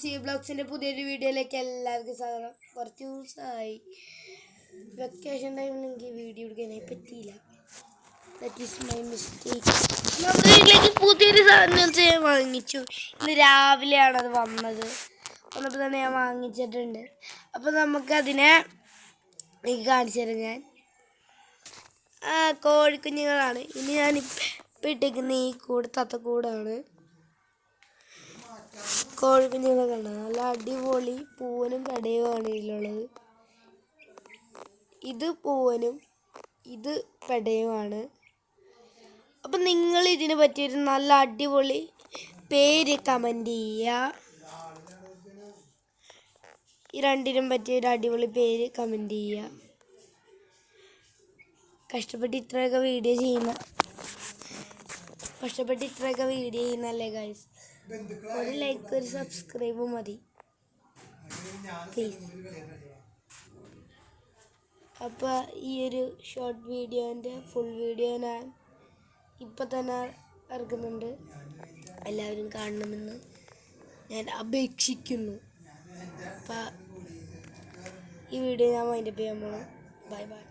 C ബ്ലോഗ്സിൻ്റെ പുതിയൊരു വീഡിയോയിലേക്ക് എല്ലാവർക്കും സ്വാഗതം. കുറച്ച് ദിവസമായി വെക്കേഷൻ ടൈമിൽ എനിക്ക് വീഡിയോ എടുക്കാനായി പറ്റിയില്ല. That is my mistake. നമ്മുടെ വീട്ടിലേക്ക് പുതിയൊരു സാധനം ഞാൻ വാങ്ങിച്ചു. ഇന്ന് രാവിലെയാണ് അത് വന്നപ്പോൾ തന്നെ ഞാൻ വാങ്ങിച്ചിട്ടുണ്ട്. അപ്പോൾ നമുക്കതിനെ എനിക്ക് കാണിച്ചു തരാം. ഞാൻ കോഴിക്കുഞ്ഞുങ്ങളാണ്. ഇനി ഞാൻ ഇപ്പം ഇട്ടിരിക്കുന്ന ഈ കൂട് തത്തക്കൂടാണ്. കോഴിക്കുഞ്ഞുങ്ങളെ കണ്ട നല്ല അടിപൊളി പൂവനും പെടയുമാണ് ഇതിലുള്ളത്. ഇത് പൂവനും ഇത് പെടയുമാണ്. അപ്പം നിങ്ങൾ ഇതിനെ പറ്റിയൊരു നല്ല അടിപൊളി പേര് കമൻറ്റ് ചെയ്യുക. ഈ രണ്ടിനും പറ്റിയൊരു അടിപൊളി പേര് കമൻറ്റ് ചെയ്യുക. കഷ്ടപ്പെട്ട് ഇത്രയൊക്കെ വീഡിയോ ചെയ്യുന്നല്ലേ ഗൈസ്. ഒരു ലൈക്ക് ഒരു സബ്സ്ക്രൈബ് മതി പ്ലീസ്. അപ്പോൾ ഈ ഒരു ഷോർട്ട് വീഡിയോൻ്റെ ഫുൾ വീഡിയോ ഞാൻ ഇപ്പം തന്നെ ഇറക്കുന്നുണ്ട്. എല്ലാവരും കാണണമെന്ന് ഞാൻ അപേക്ഷിക്കുന്നു. അപ്പം ഈ വീഡിയോ ഞാൻ വൈൻഡപ്പ് ചെയ്യാൻ പോകണം. Bye bye.